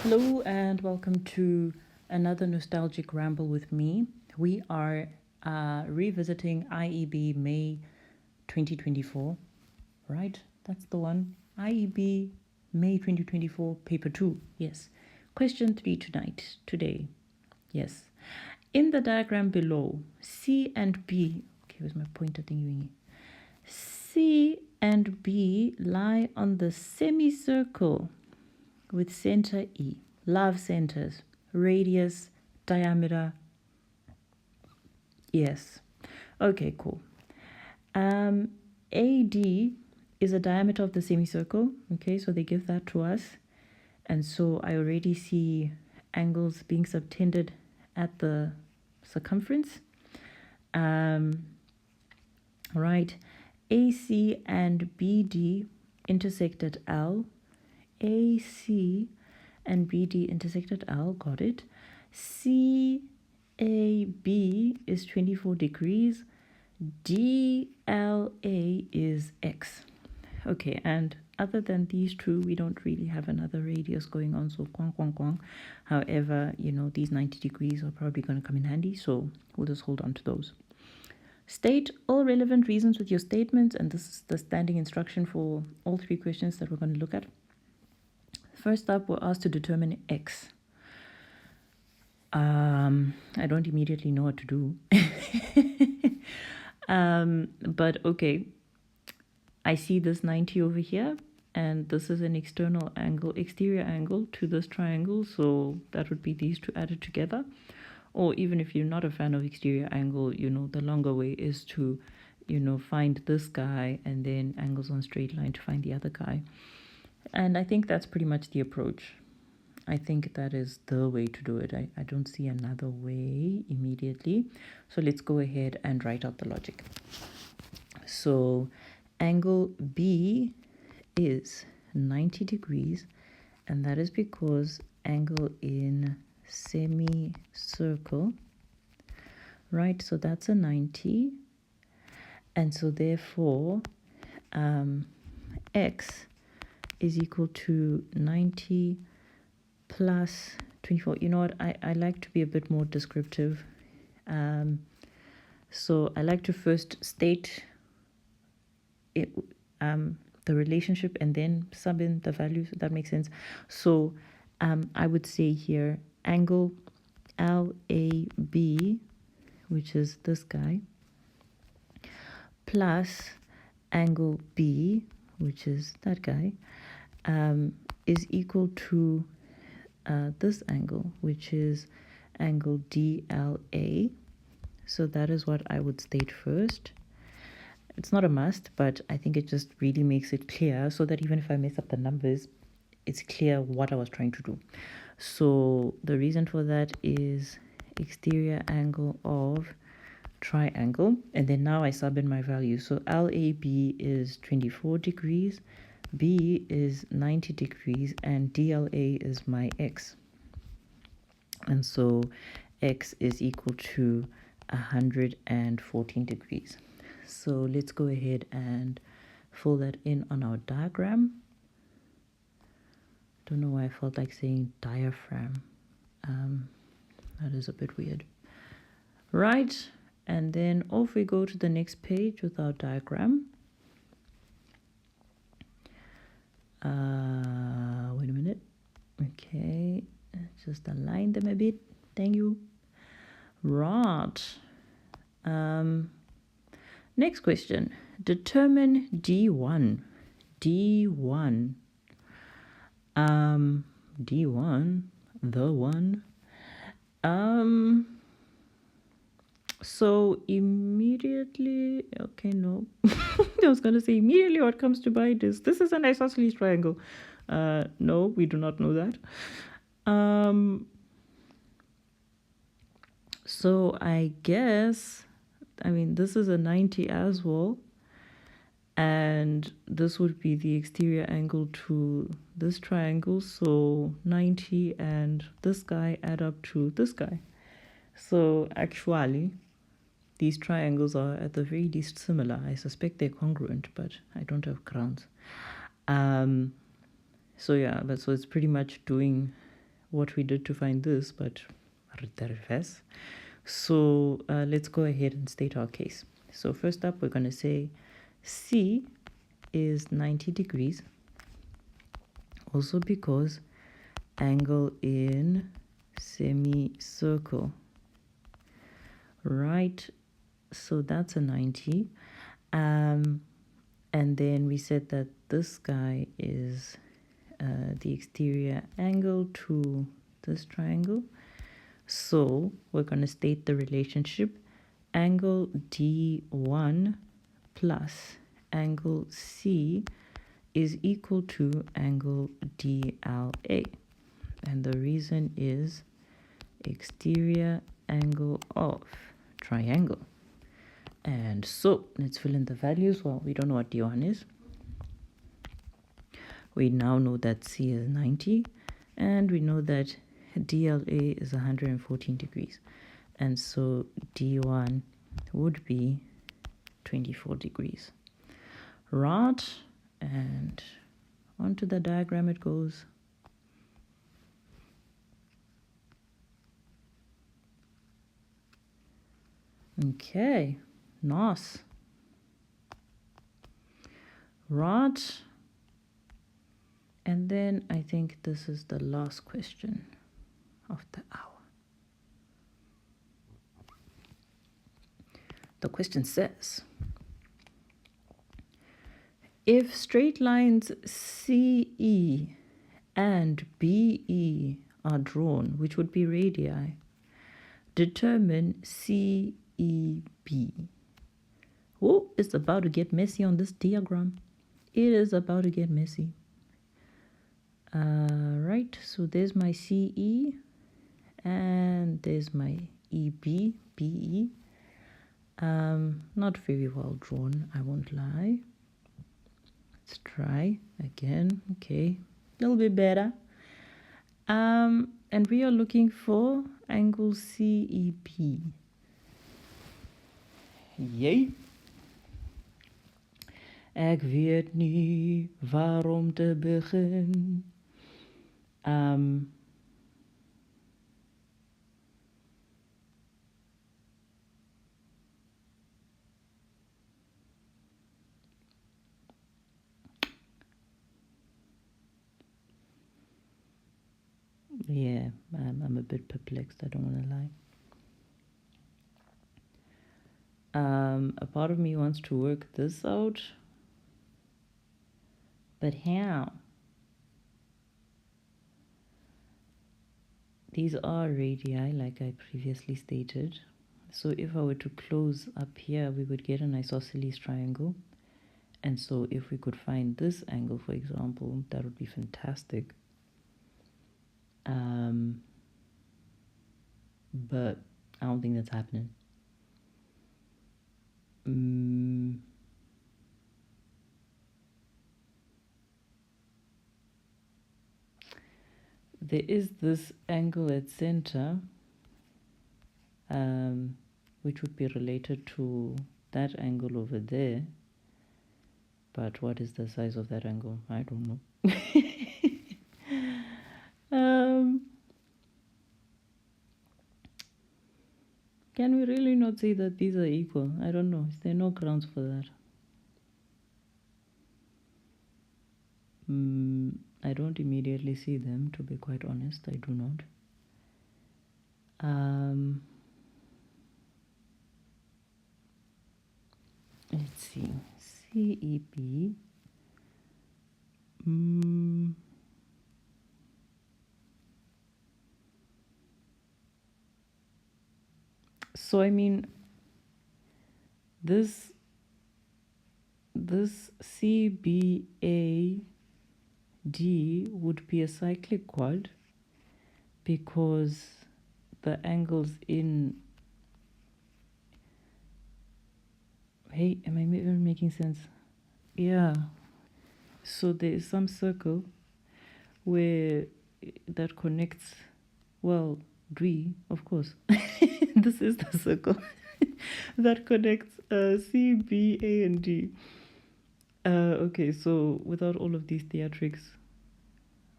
Hello and welcome to another nostalgic ramble with me. We are revisiting IEB May 2024, right? That's the one. IEB May 2024, paper 2. Yes. Question 3 today. Yes. In the diagram below, C and B, okay, where's my pointer thingy? C and B lie on the semicircle with center E, love centers, radius, diameter. Yes. Okay, cool. AD is a diameter of the semicircle. Okay, so they give that to us. And so I already see angles being subtended at the circumference. Right. AC and BD intersect at L. AC and BD intersect at L, got it. CAB is 24 degrees. DLA is X. Okay, and other than these two, we don't really have another radius going on, so kwang, kwang, kwang. However, these 90 degrees are probably going to come in handy, so we'll just hold on to those. State all relevant reasons with your statements, and this is the standing instruction for all three questions that we're going to look at. First up, we're asked to determine X. I don't immediately know what to do. But okay, I see this 90 over here, and this is an exterior angle to this triangle, so that would be these two added together. Or even if you're not a fan of exterior angle, the longer way is to, find this guy and then angles on straight line to find the other guy. And I think that's pretty much the approach. I think that is the way to do it. I don't see another way immediately. So let's go ahead and write out the logic. So angle B is 90 degrees, and that is because angle in semicircle, right? So that's a 90. And so therefore, X is equal to 90 plus 24. You know what? I like to be a bit more descriptive. So I like to first state it, the relationship and then sub in the values, if that makes sense. So I would say here angle LAB, which is this guy, plus angle B, which is that guy, is equal to this angle, which is angle DLA. So that is what I would state first. It's not a must, but I think it just really makes it clear so that even if I mess up the numbers, it's clear what I was trying to do. So the reason for that is exterior angle of triangle, and then now I sub in my value. So LAB is 24 degrees, B is 90 degrees, and DLA is my X. And so X is equal to 114 degrees. So let's go ahead and fill that in on our diagram. Don't know why I felt like saying diaphragm. That is a bit weird. Right, and then off we go to the next page with our diagram. Wait a minute. Okay, just align them a bit. Thank you. Right. Next question. Determine D1. D1. D1. The one. So immediately, okay, no. I was going to say immediately what comes to mind is this is an isosceles triangle. No, we do not know that. So I guess, this is a 90 as well. And this would be the exterior angle to this triangle. So 90 and this guy add up to this guy. So actually, these triangles are at the very least similar. I suspect they're congruent, but I don't have grounds. So it's pretty much doing what we did to find this, but reverse. So let's go ahead and state our case. So first up, we're going to say C is 90 degrees, also because angle in semicircle, right? So that's a 90. And then we said that this guy is the exterior angle to this triangle. So we're going to state the relationship angle D1 plus angle C is equal to angle DLA. And the reason is exterior angle of triangle. And so let's fill in the values. Well, we don't know what D1 is. We now know that C is 90, and we know that DLA is 114 degrees. And so D1 would be 24 degrees. Right, and onto the diagram it goes. Okay, nice. Right. And then I think this is the last question of the hour. The question says, if straight lines CE and BE are drawn, which would be radii, determine CEB. Oh, it's about to get messy on this diagram. It is about to get messy. Right, so there's my CE and there's my EB, BE. Not very well drawn, I won't lie. Let's try again. Okay, a little bit better. And we are looking for angle CEB. Yay. Ik weet niet waarom te beginnen. Yeah, I'm a bit perplexed, I don't want to lie. A part of me wants to work this out, but how? These are radii, like I previously stated. So if I were to close up here, we would get an isosceles triangle. And so if we could find this angle, for example, that would be fantastic. But I don't think that's happening. There is this angle at center, which would be related to that angle over there. But what is the size of that angle? I don't know. Can we really not say that these are equal? I don't know. Is there no grounds for that? I don't immediately see them, to be quite honest. I do not. Let's see. CEB. So I mean, this CBAD would be a cyclic quad because the angles in... Hey, am I even making sense? Yeah. So there is some circle where that connects, well, D, of course. This is the circle that connects C, B, A, and D. Okay, so without all of these theatrics,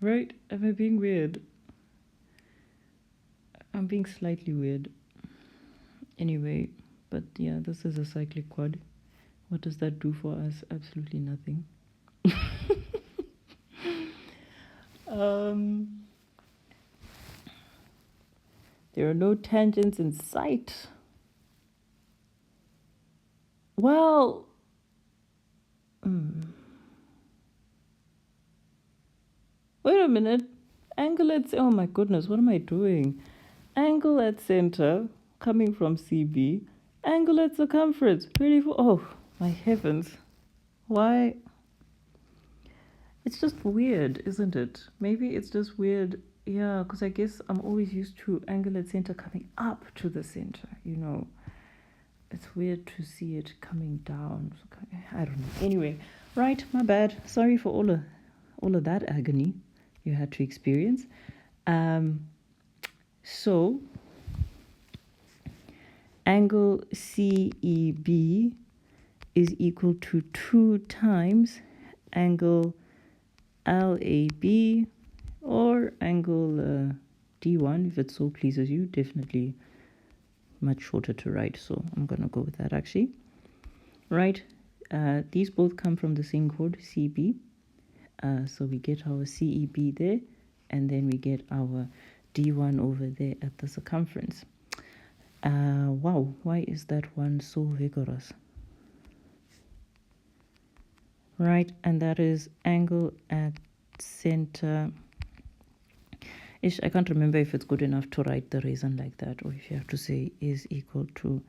right? Am I being weird? I'm being slightly weird. Anyway, but yeah, this is a cyclic quad. What does that do for us? Absolutely nothing. There are no tangents in sight. Well, wait a minute. Angle at, oh my goodness, what am I doing? Angle at center coming from CB. Angle at circumference. 24. Oh, my heavens. Why? It's just weird, isn't it? Maybe it's just weird. Yeah, because I guess I'm always used to angle at center coming up to the center, you know. It's weird to see it coming down. I don't know. Anyway, right, my bad. Sorry for all of that agony you had to experience. So angle CEB is equal to 2 times angle LAB or angle D1 if it so pleases you. Definitely much shorter to write, so I'm gonna go with that actually. Right, these both come from the same chord, CB. So we get our CEB there, and then we get our D1 over there at the circumference. Wow, why is that one so vigorous? Right, and that is angle at center. I can't remember if it's good enough to write the reason like that, or if you have to say is equal to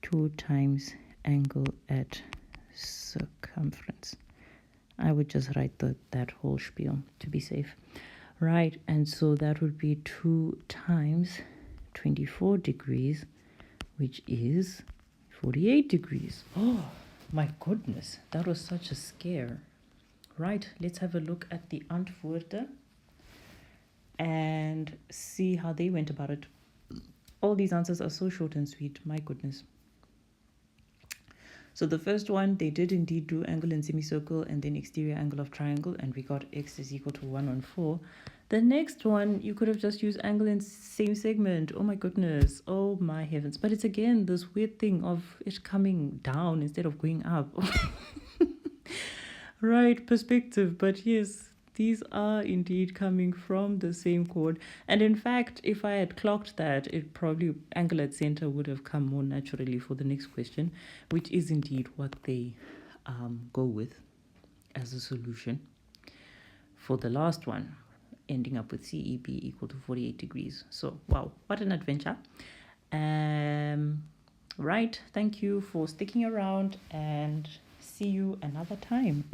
2 times angle at circumference. I would just write that whole spiel to be safe. Right, and so that would be 2 times 24 degrees, which is 48 degrees. Oh, my goodness, that was such a scare. Right, let's have a look at the antwoorden and see how they went about it. All these answers are so short and sweet, my goodness. So the first one, they did indeed do angle in semicircle and then exterior angle of triangle, and we got x is equal to 114. The next one, you could have just used angle in same segment. Oh my goodness. Oh my heavens. But it's again this weird thing of it coming down instead of going up. Right, perspective. But yes, these are indeed coming from the same chord. And in fact, if I had clocked that, it probably angle at center would have come more naturally for the next question, which is indeed what they go with as a solution for the last one, ending up with CEB equal to 48 degrees. So, wow, what an adventure. Right, thank you for sticking around and see you another time.